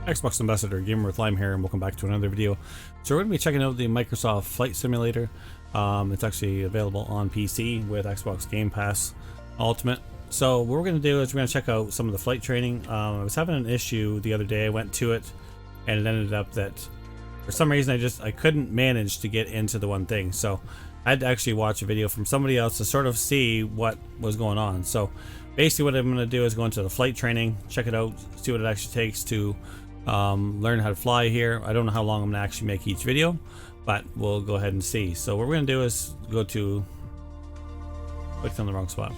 Xbox Ambassador Gamer with Lyme here, and welcome back to another video. So we're going to be checking out the Microsoft Flight Simulator. It's actually available on PC with Xbox Game Pass Ultimate. So what we're going to do is we're going to check out some of the flight training. I was having an issue the other day. I went to it and it ended up that for some reason I couldn't manage to get into the one thing. So I had to actually watch a video from somebody else to sort of see what was going on. So basically what I'm going to do is go into the flight training, check it out, see what it actually takes to learn how to fly here. I don't know how long I'm going to actually make each video, but we'll go ahead and see. So what we're going to do is go to, clicked on the wrong spot.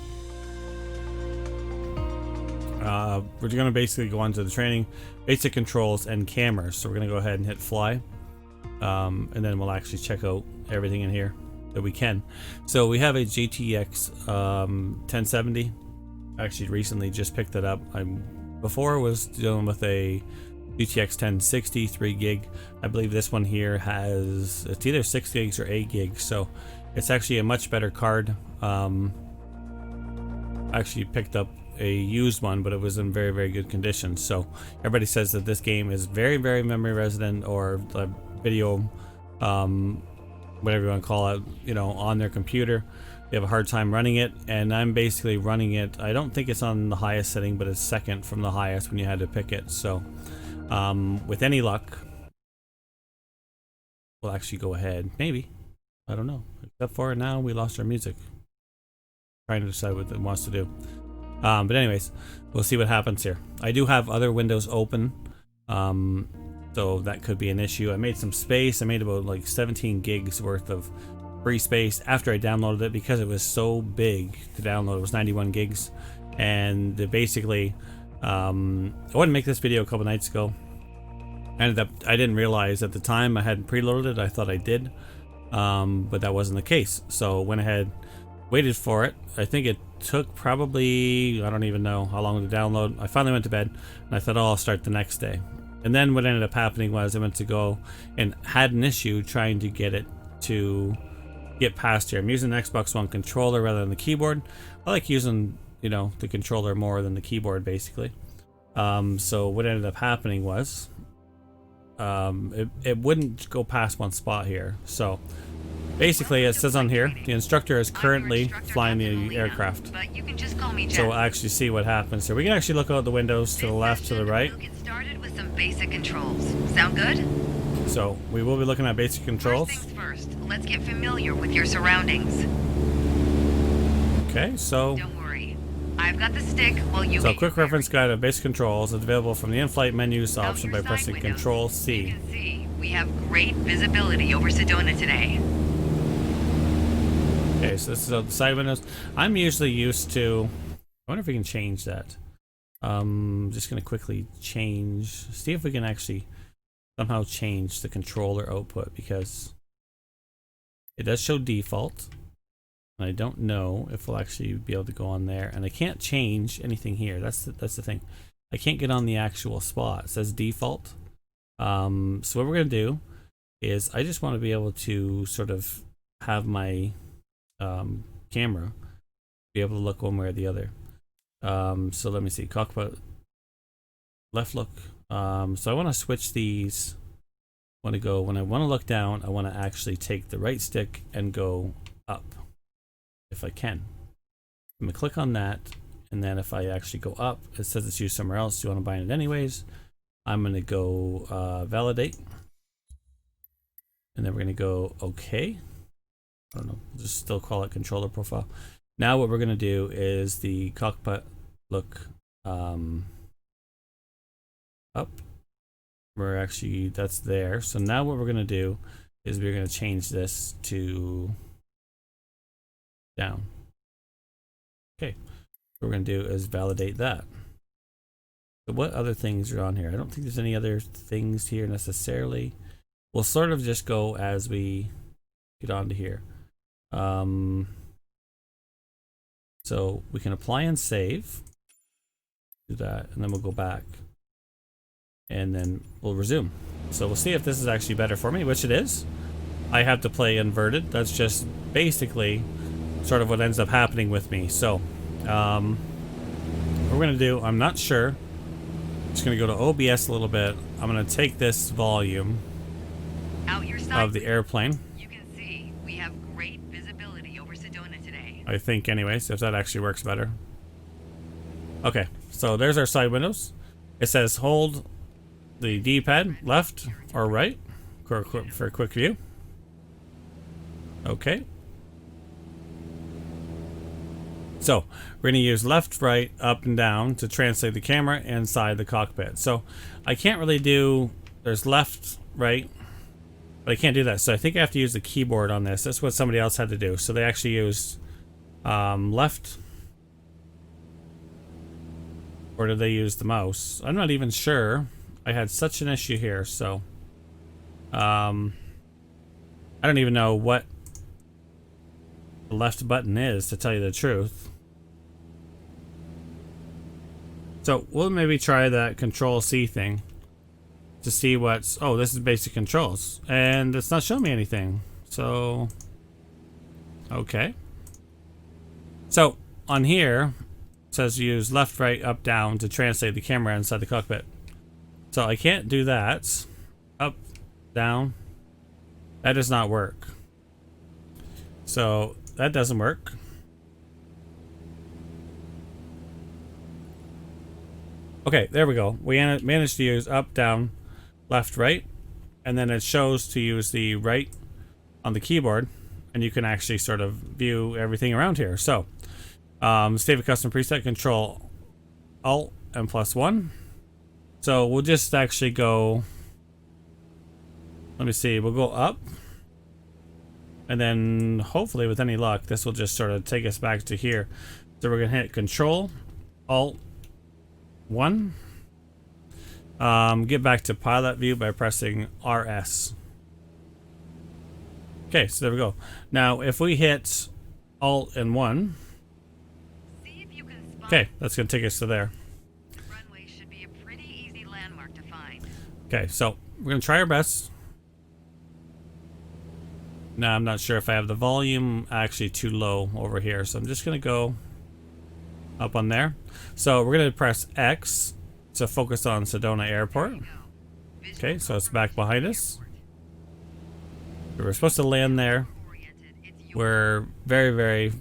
We're going to basically go on to the training, basic controls and cameras. So we're going to go ahead and hit fly, and then we'll actually check out everything in here that we can. So we have a GTX 1070. Actually recently just picked it up. Before was dealing with a GTX 1060 3 gig. I believe this one here has, it's either 6 gigs or 8 gigs, so it's actually a much better card. Actually picked up a used one, but it was in very, very good condition. So everybody says that this game is very, very memory resident, or the video, whatever you want to call it, you know, on their computer. They have a hard time running it, and I'm basically running it. I don't think it's on the highest setting, but it's second from the highest when you had to pick it. So with any luck, we'll actually go ahead, maybe, I don't know, except for now we lost our music, trying to decide what it wants to do. But anyways, we'll see what happens here. I do have other windows open, so that could be an issue. I made some space. I made about like 17 gigs worth of free space after I downloaded it, because it was so big to download. It was 91 gigs, and basically I wanted to make this video a couple nights ago. I didn't realize at the time I hadn't preloaded it. I thought I did, but that wasn't the case. So went ahead, waited for it. I think it took probably, I don't even know how long to download. I finally went to bed and I thought, oh, I'll start the next day. And then what ended up happening was I went to go and had an issue trying to get it to get past here. I'm using the Xbox One controller rather than the keyboard. I like using, you know, the controller more than the keyboard, basically. So what ended up happening was it wouldn't go past one spot here. So basically it says on here, the instructor is currently flying the aircraft. So we'll actually see what happens here. We can actually look out the windows to the left, to the right. We'll get started with some basic controls. Sound good? So we will be looking at basic controls. First things first, let's get familiar with your surroundings. Okay, so Don't worry, I've got the stick while you. So quick reference guide of basic controls is available from the in-flight menus option by pressing Control C. You can see we have great visibility over Sedona today. Okay, so this is the side windows. I'm usually used to, I wonder if we can change that. Just gonna quickly change, see if we can actually somehow change the controller output, because it does show default. I don't know if we'll actually be able to go on there, and I can't change anything here. That's the thing. I can't get on the actual spot. It says default. So what we're gonna do is I just want to be able to sort of have my camera be able to look one way or the other. So let me see, cockpit, left look. So I want to switch these. When I want to look down, I want to actually take the right stick and go up if I can. I'm gonna click on that, and then if I actually go up, it says it's used somewhere else. You want to bind it anyways. I'm gonna go validate, and then we're gonna go OK. I don't know, just still call it controller profile. Now what we're gonna do is the cockpit look up. We're actually, that's there. So now what we're gonna do is we're gonna change this to down. Okay, what we're gonna do is validate that. So what other things are on here? I don't think there's any other things here necessarily. We'll sort of just go as we get onto here. So we can apply and save, do that, and then we'll go back, and then we'll resume. So we'll see if this is actually better for me, which it is. I have to play inverted. That's just basically sort of what ends up happening with me. So, what we're gonna do, I'm not sure. Just gonna go to OBS a little bit. I'm gonna take this volume Out your side. of the airplane. You can see we have great visibility over Sedona today. I think, anyways, if that actually works better. Okay, so there's our side windows. It says hold the D-pad left or right for a quick view. Okay. So we're going to use left, right, up, and down to translate the camera inside the cockpit. So I can't really do, there's left, right, but I can't do that. So I think I have to use the keyboard on this. That's what somebody else had to do. So they actually used left, or did they use the mouse? I'm not even sure. I had such an issue here, so I don't even know what the left button is, to tell you the truth. So we'll maybe try that Control C thing to see what's, oh, this is basic controls, and it's not showing me anything. So okay, so on here it says use left, right, up, down to translate the camera inside the cockpit. So I can't do that. Up, down, that does not work. So that doesn't work. Okay, there we go. We managed to use up, down, left, right, and then it shows to use the right on the keyboard, and you can actually sort of view everything around here. So save a custom preset, Control Alt and +1. So we'll just actually go, let me see, we'll go up, and then hopefully with any luck this will just sort of take us back to here. So we're gonna hit Control Alt 1, get back to pilot view by pressing RS. Okay, so there we go. Now if we hit Alt and 1, See if you can spot. okay, that's gonna take us to there. The runway should be a pretty easy landmark to find. Okay, so we're gonna try our best. Now I'm not sure if I have the volume actually too low over here, so I'm just gonna go up on there. So we're gonna press X to focus on Sedona Airport. Okay, so it's back behind us. We were supposed to land there. We're very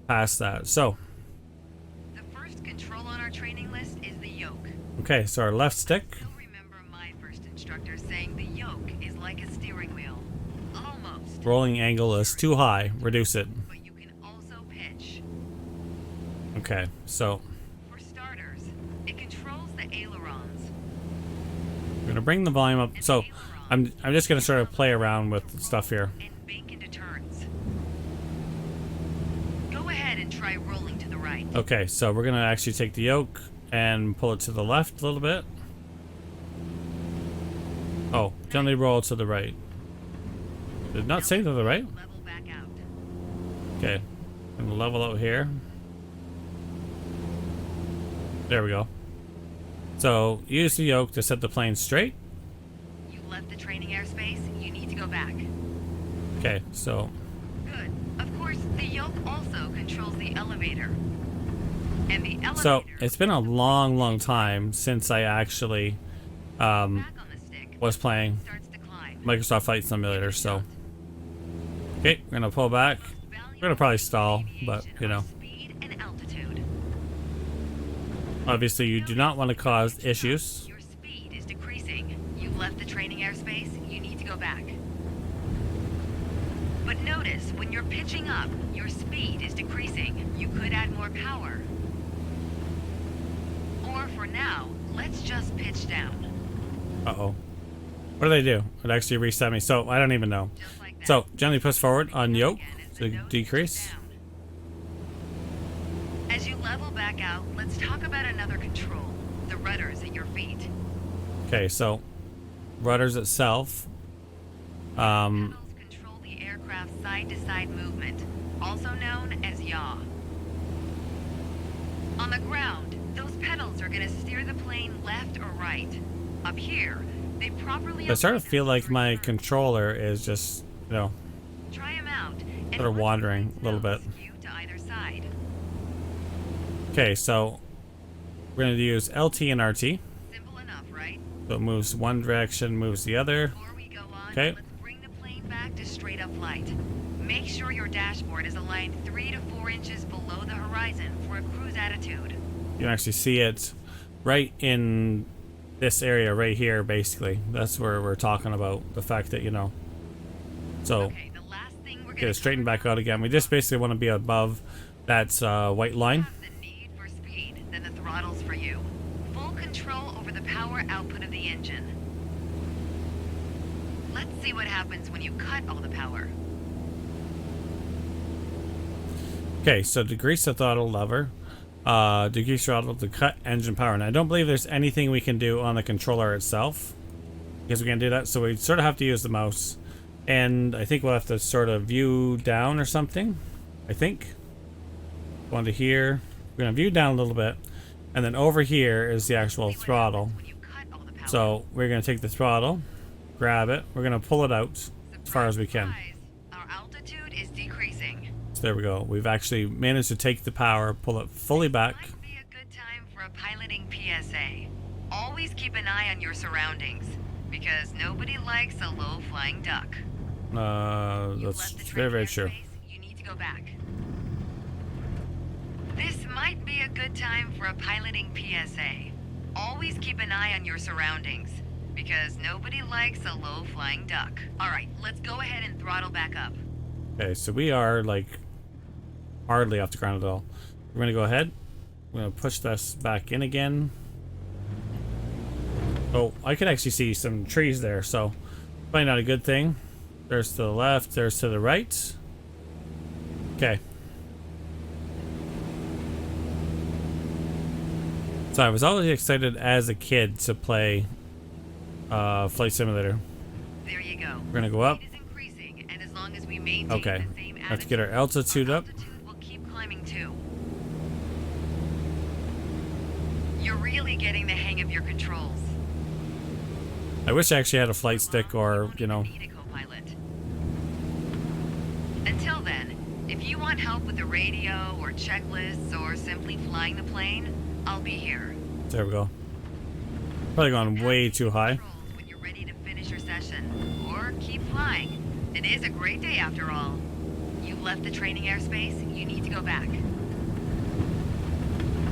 past that. So The first control on our training list is the yoke. okay, so our left stick. You'll remember my first instructor saying the yoke is like a steering wheel. Almost. Rolling angle is too high. Reduce it. But you can also pitch. Okay, so For starters, it controls the ailerons. we're gonna bring the volume up. So I'm just gonna sort of play around with stuff here. And bank into turns. Go ahead and try rolling to the right. Okay, so we're gonna actually take the yoke and pull it to the left a little bit. Oh, gently roll to the right. Did not say to the right. Level back out. Okay, and level out here. There we go. So use the yoke to set the plane straight. You left the training airspace. You need to go back. Okay, so Good. Of course, the yoke also controls the elevator. And the elevator. so it's been a long time since I actually back on the stick. was playing Starts to climb. Microsoft Flight Simulator. So okay, we're gonna pull back. We're gonna probably stall, but you know, Speed and altitude. obviously you do not want to cause issues. Your speed is decreasing. You've left the training airspace. You need to go back. But notice, when you're pitching up, your speed is decreasing. You could add more power. Or for now, let's just pitch down. Uh-oh. What do they do? It actually reset me, so I don't even know. Just like that. So gently push forward on yoke Again as to the nose decrease. goes down. As you level back out, let's talk about another control. The rudders at your feet. Okay, so rudders itself. Pedals control the aircraft's side-to-side movement, also known as yaw. On the ground, those pedals are going to steer the plane left or right. Up here, they properly. I sort of feel like my controller is just, you know, Try them out. sort of wandering a little bit. Skew to either side. Okay, so we're going to use LT and RT. Simple enough, right? So it moves one direction, moves the other. Before we go on, Okay. let's bring the plane back to straight up flight. Make sure your dashboard is aligned 3 to 4 inches below the horizon for a cruise attitude. You can actually see it right in this area right here, basically. That's where we're talking about the fact that, you know. So, Okay, the last thing we're get gonna it straightened back out again. We just basically want to be above that white line. have the need for speed, then the throttle's for you. Full control over the power output of the engine. Let's see what happens when you cut all the power. Okay, so decrease the throttle lever. Decrease throttle to cut engine power. And I don't believe there's anything we can do on the controller itself, because we can't do that. So we sort of have to use the mouse. And I think we'll have to sort of view down or something. I think. Go on to here. We're going to view down a little bit. And then over here is the actual See what throttle. happens when you cut all the power. So we're going to take the throttle, grab it. We're going to pull it out as far as we can. Surprise, our altitude is decreasing. So there we go. We've actually managed to take the power, pull it fully back. Might be a good time for a piloting PSA. Always keep an eye on your surroundings, because nobody likes a low-flying duck. You've That's left the very, very training true. airspace, you need to go back. This might be a good time for a piloting PSA. Always keep an eye on your surroundings, because nobody likes a low-flying duck. All right, let's go ahead and throttle back up. Okay, so we are like hardly off the ground at all. We're gonna go ahead. We're gonna push this back in again. Oh, I could actually see some trees there, so probably not a good thing. There's to the left, there's to the right. Okay. So I was always excited as a kid to play Flight Simulator. There you go. We're gonna go up. Speed is increasing, and as long as we maintain Okay. the same Let's get our altitude up. altitude will keep climbing too. You're really getting the hang of your controls. I wish I actually had a flight stick or, you know. Need a co-pilot. Until then, if you want help with the radio or checklists or simply flying the plane, I'll be here. There we go. Probably gone way too high. Controls when you're ready to finish your session, or keep flying. It is a great day after all. You left the training airspace, you need to go back.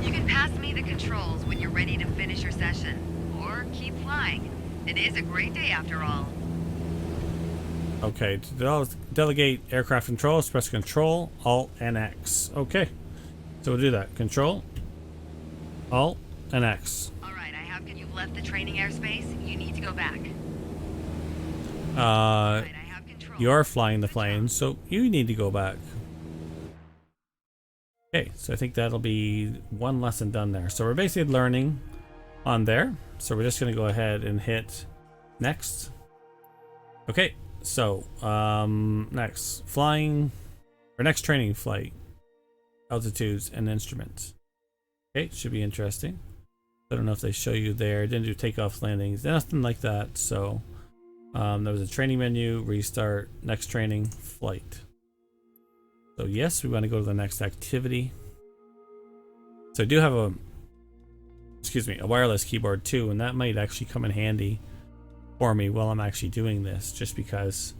You can pass me the controls when you're ready to finish your session, or keep flying. It is a great day after all. Okay, to delegate aircraft controls, press Control, Alt, and X. Okay, so we'll do that. Control, Alt, and X. All right, I have you've left the training airspace, you need to go back. Uh, Right, I have control. you're flying the plane, so you need to go back. Okay, so I think that'll be one lesson done there. So we're basically learning on there. So we're just going to go ahead and hit next. Okay, so next flying, or next training flight, altitudes and instruments. Okay, should be interesting. I don't know if they show you there. Didn't do takeoff landings, nothing like that. So there was a training menu, restart, next training, flight. So yes, we want to go to the next activity. So I do have a wireless keyboard too, and that might actually come in handy for me while I'm actually doing this, just because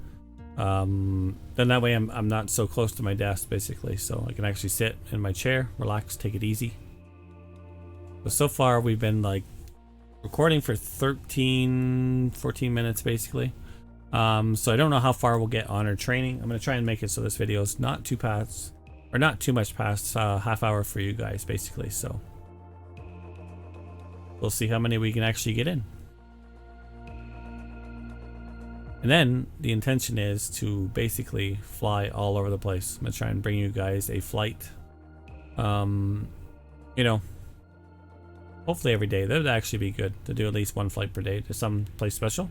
then that way I'm not so close to my desk basically, so I can actually sit in my chair, relax, take it easy. So far we've been like recording for 14 minutes basically. So I don't know how far we'll get on our training. I'm going to try and make it so this video is not too much past half hour for you guys basically, so we'll see how many we can actually get in. And then the intention is to basically fly all over the place. I'm going to try and bring you guys a flight, you know, hopefully every day. That would actually be good to do at least one flight per day to some place special.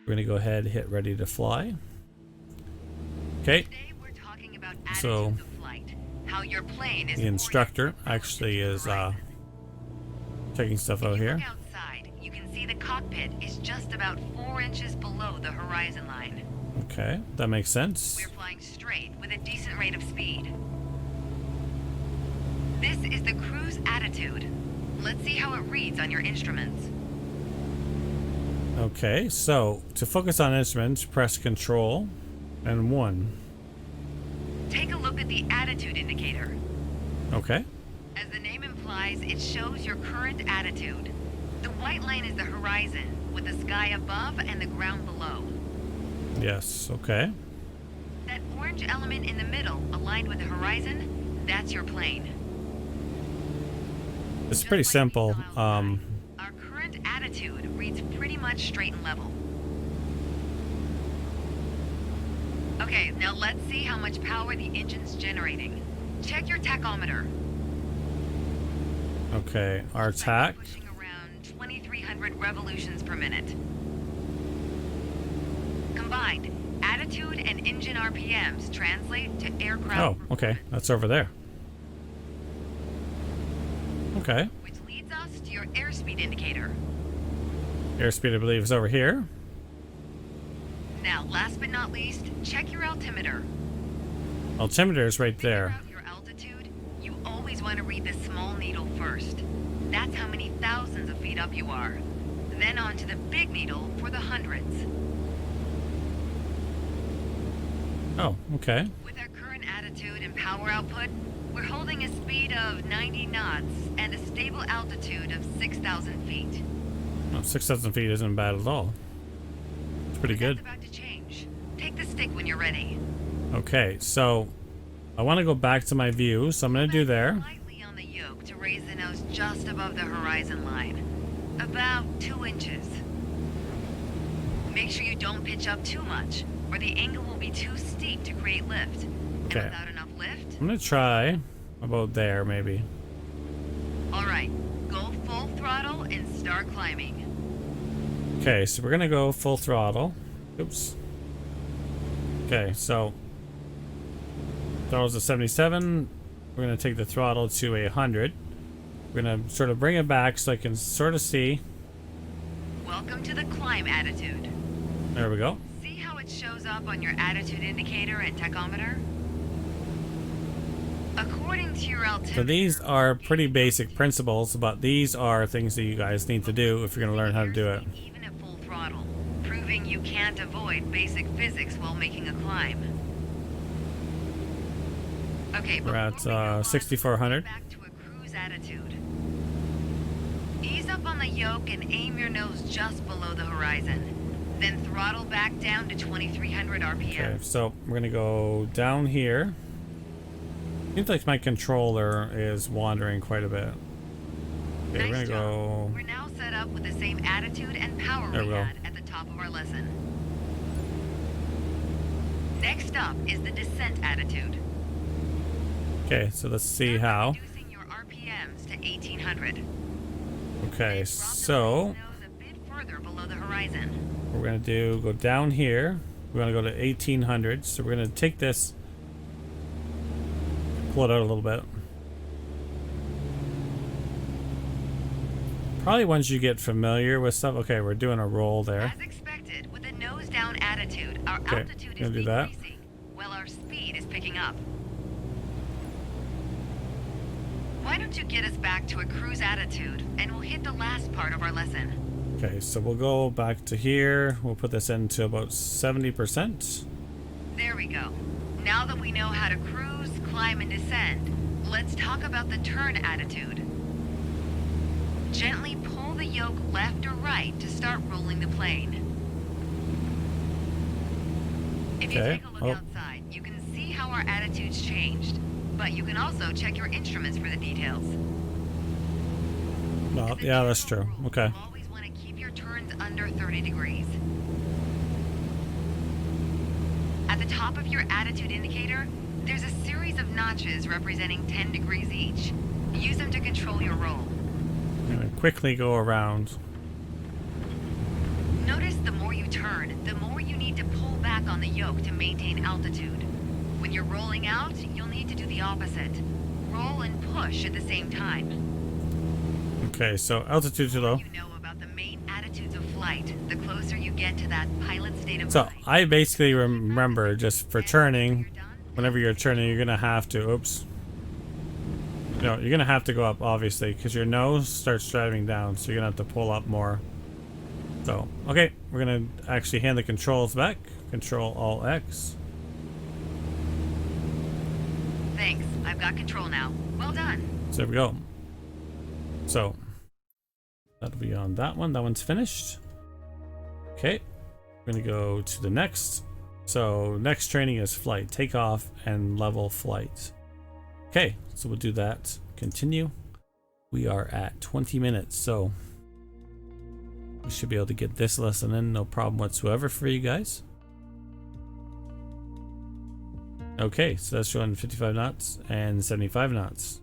We're going to go ahead and hit ready to fly. Okay. Today we're talking about So, attitudes of flight, how your plane is the instructor actually is checking stuff out here. Look outside, you can see the cockpit is just about 4 inches below the horizon line. Okay, that makes sense. We're flying straight with a decent rate of speed. This is the cruise attitude. Let's see how it reads on your instruments. Okay, so to focus on instruments, press Control and 1. Take a look at the attitude indicator. Okay. As the name implies, it shows your current attitude. The white line is the horizon, with the sky above and the ground below. Yes, okay. That orange element in the middle, aligned with the horizon, that's your plane. It's Just pretty like we simple. saw outside, our current attitude reads pretty much straight and level. Okay, now let's see how much power the engine's generating. Check your tachometer. Okay, our Looks like tack. we're pushing around 2,300 revolutions per minute. Combined, attitude and engine RPMs translate to aircraft. Oh, okay, that's over there. Okay, Which leads us to your airspeed indicator. airspeed I believe is over here. Now, last but not least, check your altimeter. Altimeter is right Figure there. out your altitude. You always want to read the small needle first. That's how many thousands of feet up you are. Then on to the big needle for the hundreds. Oh, okay. With our current attitude and power output, we're holding a speed of 90 knots and a stable altitude of 6,000 feet. Oh, 6,000 feet isn't bad at all. It's pretty good. That's about to change. Take the stick when you're ready. Okay, so I want to go back to my view, so I'm going to do there. Slightly on the yoke to raise the nose just above the horizon line. About 2 inches. Make sure you don't pitch up too much, or the angle will be too steep to create lift. Okay. And without enough lift, I'm going to try about there, maybe. alright, go full throttle and start climbing. Okay, so we're going to go full throttle. Oops. Okay, so throttle's at 77. We're going to take the throttle to 100. We're going to sort of bring it back so I can sort of see. Welcome to the climb attitude. There we go. See how it shows up on your attitude indicator and tachometer? According to your altimeter, So these are pretty basic principles, but these are things that you guys need to do if you're going to learn how to do it. even at full throttle, proving you can't avoid basic physics while making a climb. Okay, We're at, before we go on, 6,400. Back to a cruise attitude. Ease up on the yoke and aim your nose just below the horizon. Then throttle back down to 2,300 RPM. Okay, so we're going to go down here. Seems like my controller is wandering quite a bit. Okay, we're Nice going to go... We're now set up with the same attitude and power There we we go. had at the top of our lesson. Next up is the descent attitude. Okay, so let's see how. Reducing your RPMs to 1,800. Okay, Drop the so nose a bit further below the horizon. we're going to do, go down here. We're going to go to 1,800. So we're going to take this, pull it out a little bit. Probably once you get familiar with stuff. Okay, we're doing a roll there. As expected, with a nose down attitude, our Okay, altitude is gonna do that. decreasing, while our speed is picking up. Why don't you get us back to a cruise attitude, and we'll hit the last part of our lesson. Okay, so we'll go back to here. We'll put this into about 70%. There we go. Now that we know how to cruise, climb, and descend, let's talk about the turn attitude. Gently pull the yoke left or right to start rolling the plane. If you Okay, take a look oh. outside, you can see how our attitude's changed. But you can also check your instruments for the details. Well, As a yeah, that's general true. rule, Okay. you always want to keep your turns under 30 degrees. At the top of your attitude indicator, there's a series of notches representing 10 degrees each. Use them to control your roll. I'm gonna quickly go around. Notice the more you turn, the more you need to pull back on the yoke to maintain altitude. When you're rolling out, you'll need to do the opposite. Roll and push at the same time. Okay, so altitude too low. You know about the main attitudes of flight, the closer you get to that pilot state of So mind. I basically remember just for turning, When you're done, whenever you're turning, you're gonna have to, oops. No, you're gonna have to go up, obviously, because your nose starts driving down, so you're gonna have to pull up more. So, okay, we're gonna actually hand the controls back. Control Alt X. Thanks. I've got control now. Well done. So there we go. So that'll be on that one. That one's finished. Okay, we're gonna go to the next. So next training is flight, takeoff, and level flight. Okay, so we'll do that. Continue. We are at 20 minutes, so we should be able to get this lesson in, no problem whatsoever for you guys. Okay, so that's showing 55 knots and 75 knots.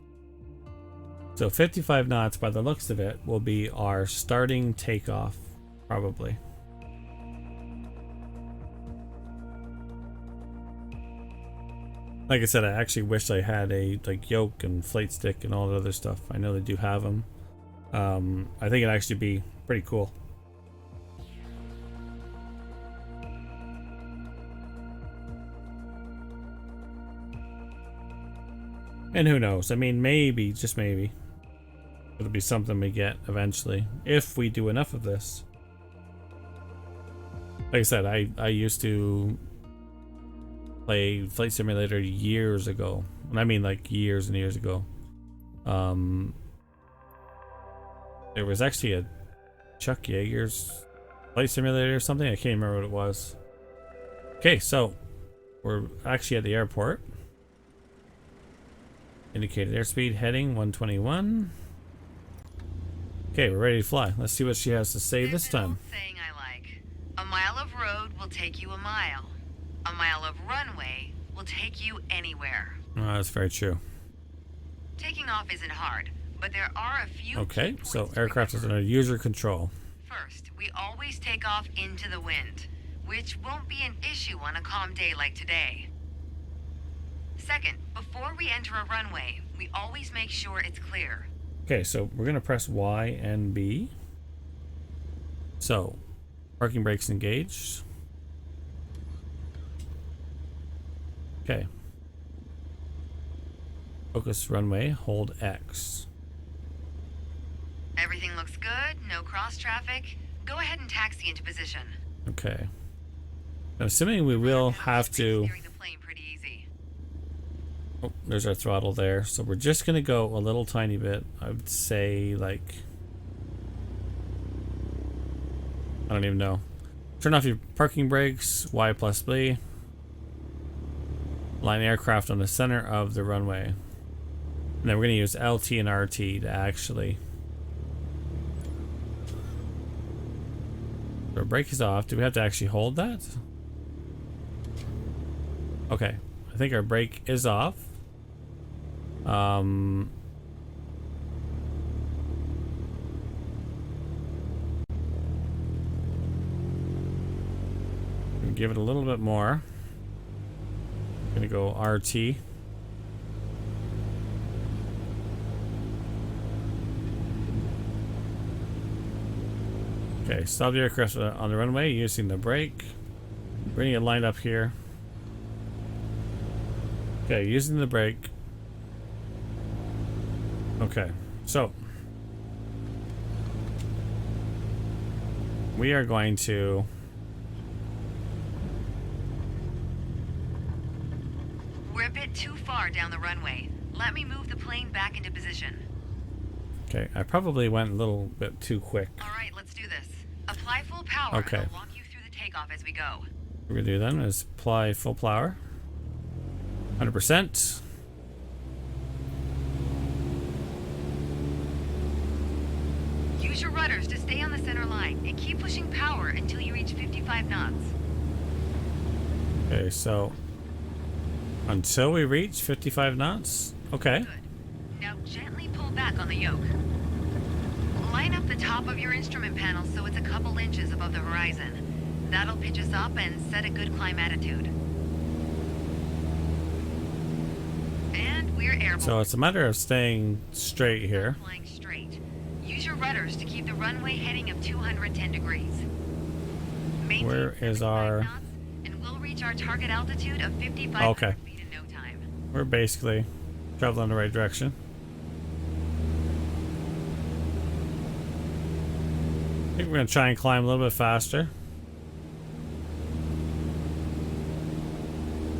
So 55 knots, by the looks of it, will be our starting takeoff, probably. Like I said, I actually wish I had a yoke and flight stick and all the other stuff. I know they do have them. I think it'd actually be pretty cool. And who knows? I mean, maybe, just maybe, it'll be something we get eventually if we do enough of this. Like I said, I used to play Flight Simulator years ago. And I mean like years and years ago. There was actually a Chuck Yeager's Flight Simulator or something. I can't remember what it was. Okay, so we're actually at the airport. Indicated airspeed heading 121. Okay, we're ready to fly. Let's see what she has to say this time. There's an old saying I like. A mile of road will take you a mile. A mile of runway will take you anywhere. Oh, that's very true. Taking off isn't hard, but there are a few Okay, key so points to aircraft is remember. under user control. First, we always take off into the wind, which won't be an issue on a calm day like today. Second, before we enter a runway, we always make sure it's clear. Okay, so we're gonna press Y and B. So, parking brakes engaged. Okay. Focus runway, hold X. Everything looks good, no cross traffic. Go ahead and taxi into position. Okay. I'm assuming we will have to... Steering the plane pretty easy. Oh, there's our throttle there. So we're just gonna go a little tiny bit. I would say like... I don't even know. Turn off your parking brakes, Y plus B. Line aircraft on the center of the runway. And then we're going to use LT and RT to actually... Our brake is off. Do we have to actually hold that? Okay. I think our brake is off. Give it a little bit more. Gonna go RT. Okay, stop the aircraft on the runway using the brake. Bringing it lined up here. Okay, using the brake. Okay, so we are going to... We're a bit too far down the runway. Let me move the plane back into position. Okay, I probably went a little bit too quick. All right, let's do this. Apply full power. Okay. I'll walk you through the takeoff as we go. What we're gonna do then is apply full power. 100%. Use your rudders to stay on the center line and keep pushing power until you reach 55 knots. Okay, so until we reach 55 knots. Okay. Good. Now gently pull back on the yoke. Line up the top of your instrument panel so it's a couple inches above the horizon. That'll pitch us up and set a good climb attitude. And we're airborne. So it's a matter of staying straight here. Flying straight. Use your rudders to keep the runway heading of 210 degrees. Maintain Where is 75 our... knots, and we'll reach our target altitude of 5,500 Okay. feet in no time. We're basically traveling the right direction. I think we're going to try and climb a little bit faster.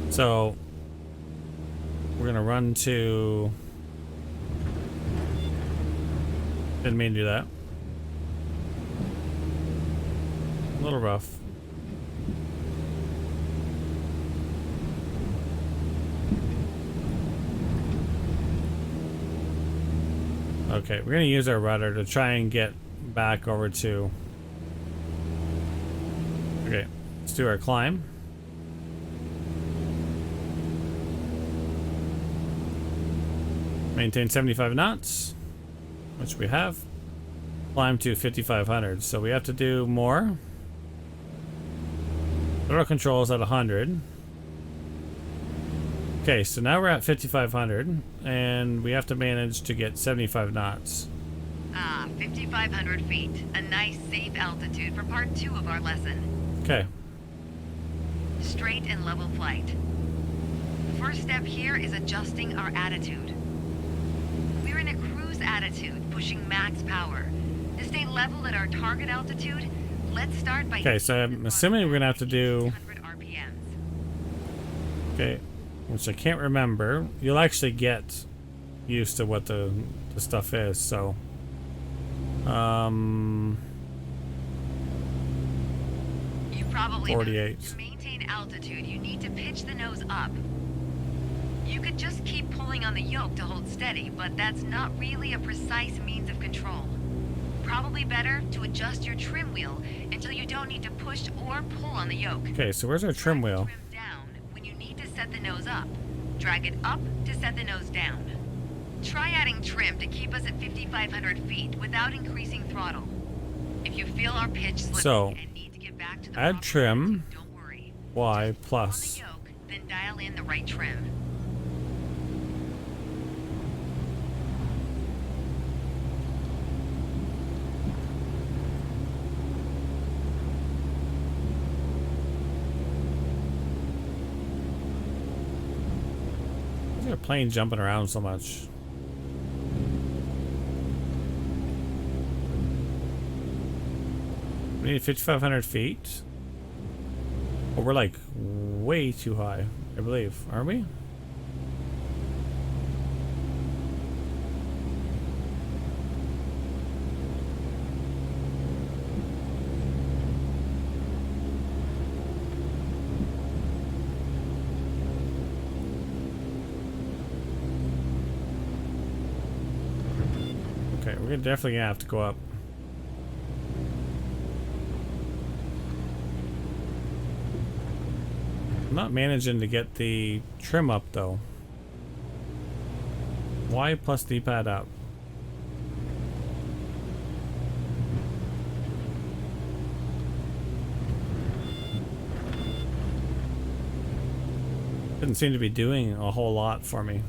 So we're going to run to... Didn't mean to do that. A little rough. Okay, we're going to use our rudder to try and get back over to... Okay, let's do our climb. Maintain 75 knots, which we have. Climb to 5,500, so we have to do more. Throttle control is at 100. Okay, so now we're at 5,500, and we have to manage to get 75 knots. 5,500 feet. A nice, safe altitude for part 2 of our lesson. Okay. Straight and level flight. The first step here is adjusting our attitude. We're in a cruise attitude, pushing max power. To stay level at our target altitude, let's start by... Okay, so I'm assuming we're going to have to do... 600 RPMs. Okay, which I can't remember. You'll actually get used to what the stuff is, so... You probably 48. know, to maintain altitude, you need to pitch the nose up. You could just keep pulling on the yoke to hold steady, but that's not really a precise means of control. Probably better to adjust your trim wheel until you don't need to push or pull on the yoke. Okay, so where's our trim wheel? Trim down when you need to set the nose up. Drag it up to set the nose down. Try adding trim to keep us at 5,500 feet without increasing throttle. If you feel our pitch slipping So, and need to get back to the add proper trim, altitude, don't worry. Y Just pull on plus. the yoke, then dial in the right trim. Why is our plane jumping around so much? We need 5,500 feet. Oh, we're like way too high, I believe. Aren't we? Okay, we're definitely gonna have to go up. I'm not managing to get the trim up though. Y plus D-pad up. Didn't seem to be doing a whole lot for me.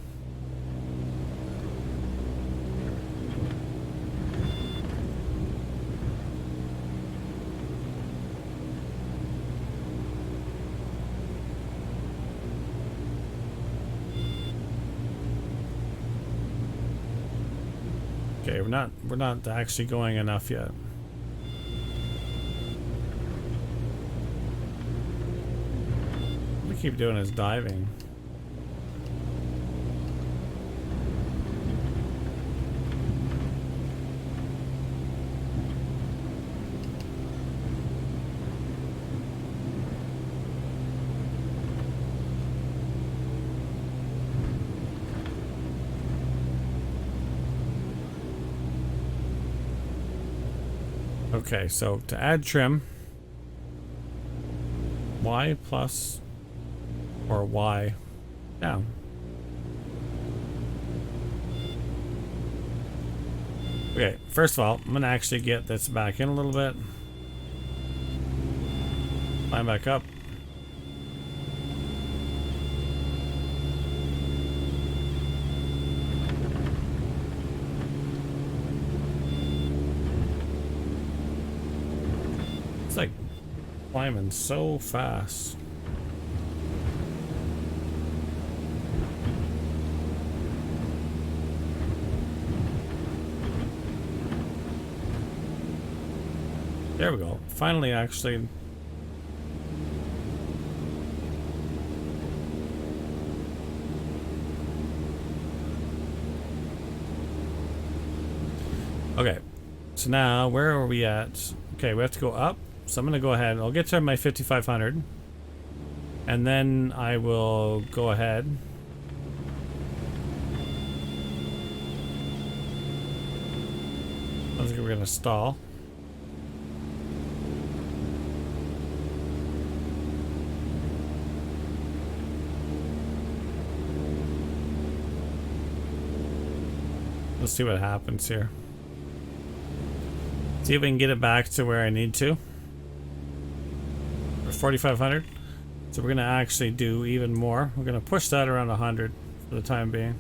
Okay, we're not actually going enough yet. What we keep doing is diving. Okay, so to add trim, Y plus or Y down. Okay, first of all, I'm gonna actually get this back in a little bit. Climb back up. climbing so fast. There we go. Finally, actually. Okay. So now, where are we at? Okay, we have to go up. So I'm going to go ahead. I'll get to my 5,500. And then I will go ahead. I think we're going to stall. Let's see what happens here. See if we can get it back to where I need to. We're 4,500. So we're going to actually do even more. We're going to push that around 100 for the time being.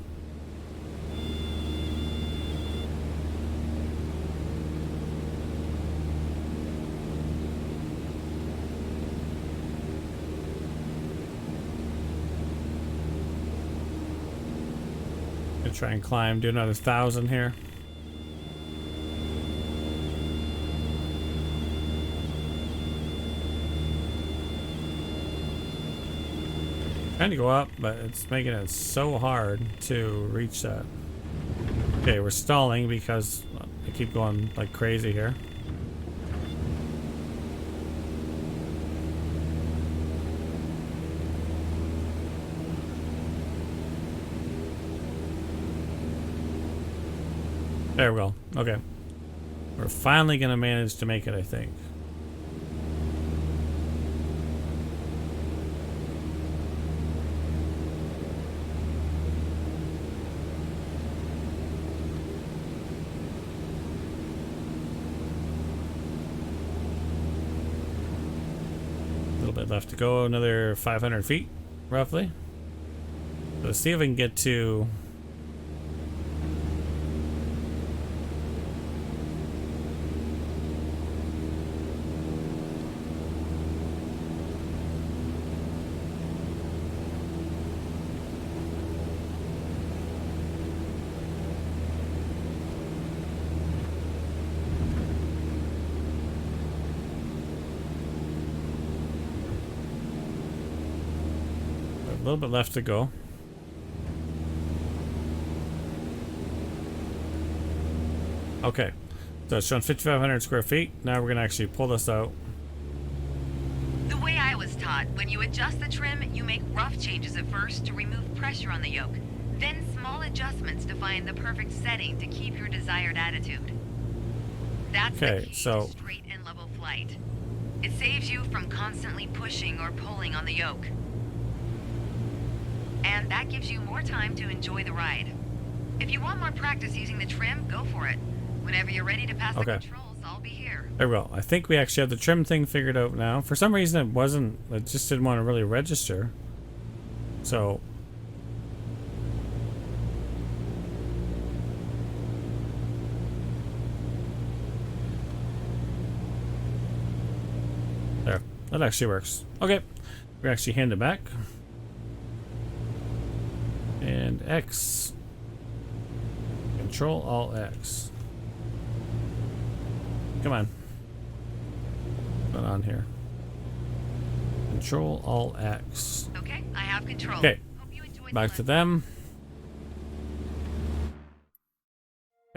Gonna try and climb, do another 1,000 here. Trying to go up, but it's making it so hard to reach that. Okay, we're stalling because I keep going like crazy here. There we go. Okay. We're finally going to manage to make it, I think. A little bit left to go. Another 500 feet, roughly. So let's see if we can get to... A little bit left to go. Okay, so it's showing 5,500 square feet. Now we're gonna actually pull this out. The way I was taught, when you adjust the trim, you make rough changes at first to remove pressure on the yoke, then small adjustments to find the perfect setting to keep your desired attitude. That's the key to straight and level flight. It saves you from constantly pushing or pulling on the yoke. And that gives you more time to enjoy the ride. If you want more practice using the trim, go for it. Whenever you're ready to pass the controls, I'll be here. There we go. I think we actually have the trim thing figured out now. For some reason it just didn't want to really register. So there. That actually works. Okay. We actually hand it back. And X. Control Alt X. Come on. What's going on here? Control Alt X. Okay, I have control. Okay. Back to them.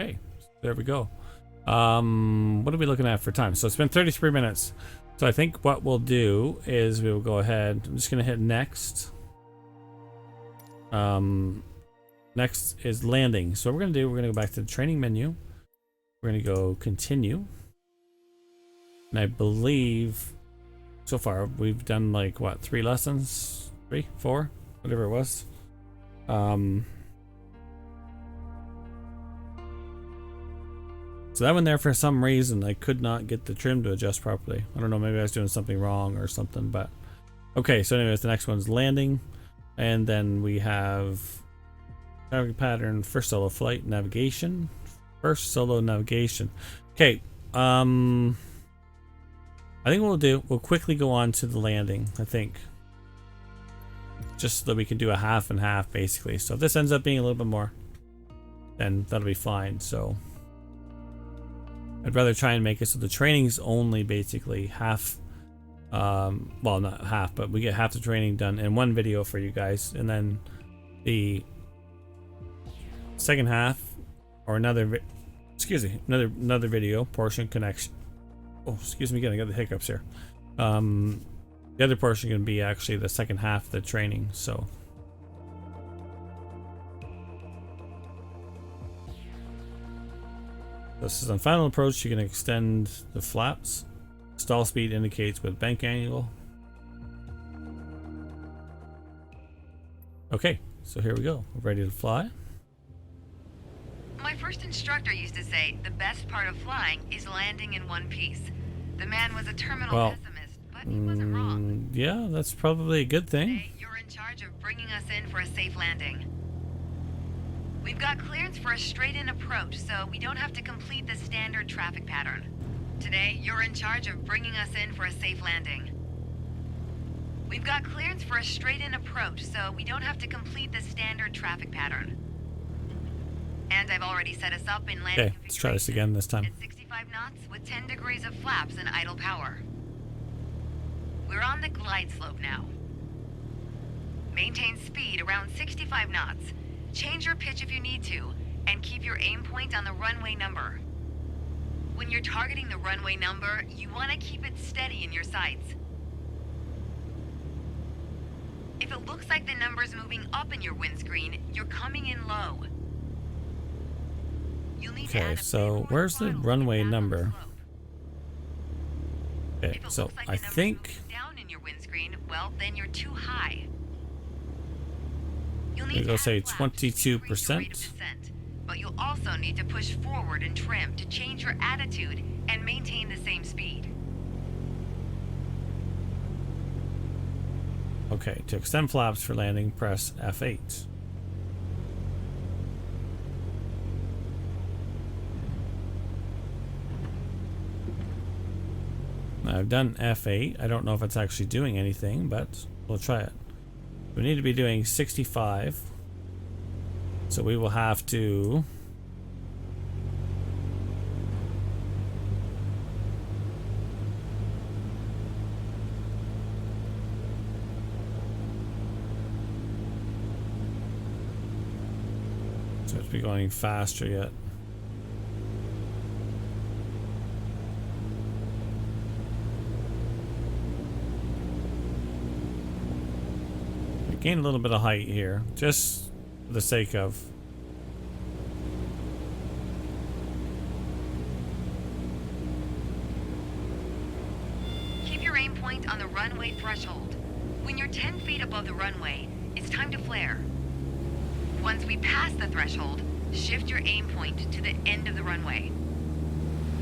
Okay, there we go. What are we looking at for time? So it's been 33 minutes. So I think what we'll do is we will go ahead. I'm just gonna hit next. Next is landing. So what we're gonna go back to the training menu. We're gonna go continue. And I believe so far we've done like what, 3 lessons? 3, 4, whatever it was. So that one there, for some reason I could not get the trim to adjust properly. I don't know, maybe I was doing something wrong or something, but okay. So anyways, the next one's landing. And then we have navigation pattern, first solo flight, navigation, 1st solo navigation. Okay, I think what we'll quickly go on to the landing, I think. Just so that we can do a half and half, basically. So if this ends up being a little bit more, then that'll be fine. So I'd rather try and make it so the training's only basically half, well, not half, but we get half the training done in one video for you guys, and then the second half, or another video portion connection. Oh, excuse me again, I got the hiccups here. The other portion can be actually the second half of the training. So this is on final approach. You can extend the flaps. Stall speed indicates with bank angle. Okay, so here we go. We're ready to fly. My first instructor used to say the best part of flying is landing in one piece. The man was a terminal pessimist, but he wasn't wrong. Yeah, that's probably a good thing. Today, you're in charge of bringing us in for a safe landing. We've got clearance for a straight-in approach, so we don't have to complete the standard traffic pattern. Today, you're in charge of bringing us in for a safe landing. We've got clearance for a straight-in approach, so we don't have to complete the standard traffic pattern. And I've already set us up in landing. Okay, let's try this again this time. At 65 knots with 10 degrees of flaps and idle power. We're on the glide slope now. Maintain speed around 65 knots. Change your pitch if you need to, and keep your aim point on the runway number. When you're targeting the runway number, you want to keep it steady in your sights. If it looks like the number's moving up in your windscreen, you're coming in low. Okay, so where's the runway number? Okay, so I think down in your windscreen, well, then you're too high. You'll we need go to say have flaps to increase your rate of 22%. descent, but you'll also need to push forward and trim to change your attitude and maintain the same speed. Okay, to extend flaps for landing, press F8. Now, I've done F8. I don't know if it's actually doing anything, but we'll try it. We need to be doing 65. So we will have to... So it's be going faster yet. Gain a little bit of height here, just for the sake of. Keep your aim point on the runway threshold. When you're 10 feet above the runway, it's time to flare. Once we pass the threshold, shift your aim point to the end of the runway.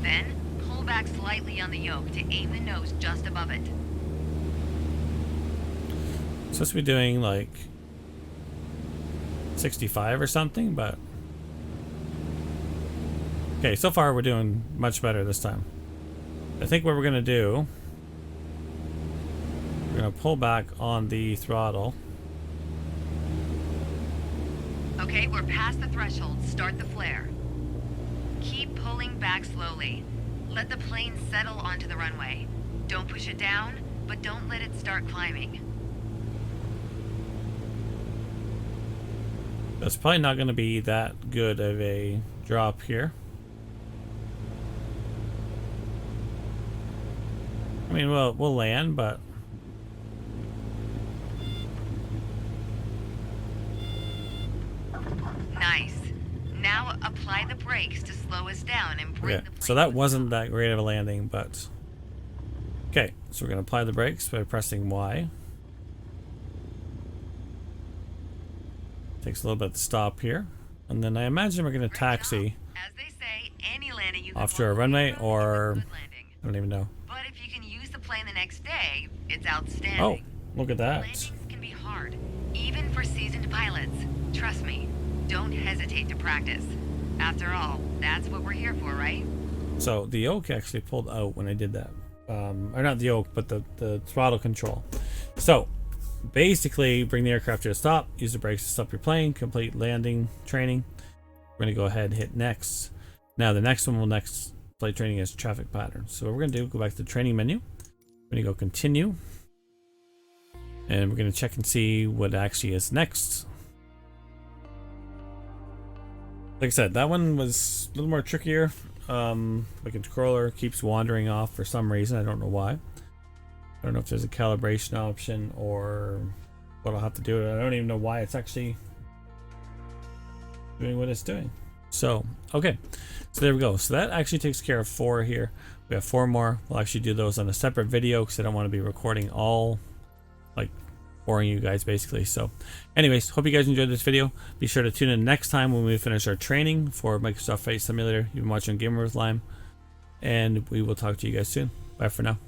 Then, pull back slightly on the yoke to aim the nose just above it. Supposed to be doing like 65 or something, but okay, so far we're doing much better this time. I think what we're gonna do, we're gonna pull back on the throttle. Okay, we're past the threshold. Start the flare. Keep pulling back slowly. Let the plane settle onto the runway. Don't push it down, but don't let it start climbing. That's probably not going to be that good of a drop here. I mean, we'll land, but Nice. Now apply the brakes to slow us down and bring okay. the plane. So that wasn't that great of a landing, but okay. So we're going to apply the brakes by pressing Y. Takes a little bit to stop here, and then I imagine we're going to taxi As they say, any landing you off can to a want runway, is a or good landing. I don't even know. But if you can use the plane the next day, it's outstanding. Oh, look at that. Landings can be hard, even for seasoned pilots. Trust me, don't hesitate to practice. After all, that's what we're here for, right? So the yoke actually pulled out when I did that. or not the yoke, but the throttle control. So basically, bring the aircraft to a stop, use the brakes to stop your plane, complete landing training. We're going to go ahead and hit next. Now the next one will next flight training as traffic patterns. So what we're going to do, go back to the training menu. We're going to go continue. And we're going to check and see what actually is next. Like I said, that one was a little more trickier. The controller keeps wandering off for some reason. I don't know why. I don't know if there's a calibration option or what I'll have to do. I don't even know why it's actually doing what it's doing. So, okay. So there we go. So that actually takes care of 4 here. We have 4 more. We'll actually do those on a separate video because I don't want to be recording all, like, boring you guys basically. So anyways, hope you guys enjoyed this video. Be sure to tune in next time when we finish our training for Microsoft Flight Simulator. You've been watching Gamer with Lyme, and we will talk to you guys soon. Bye for now.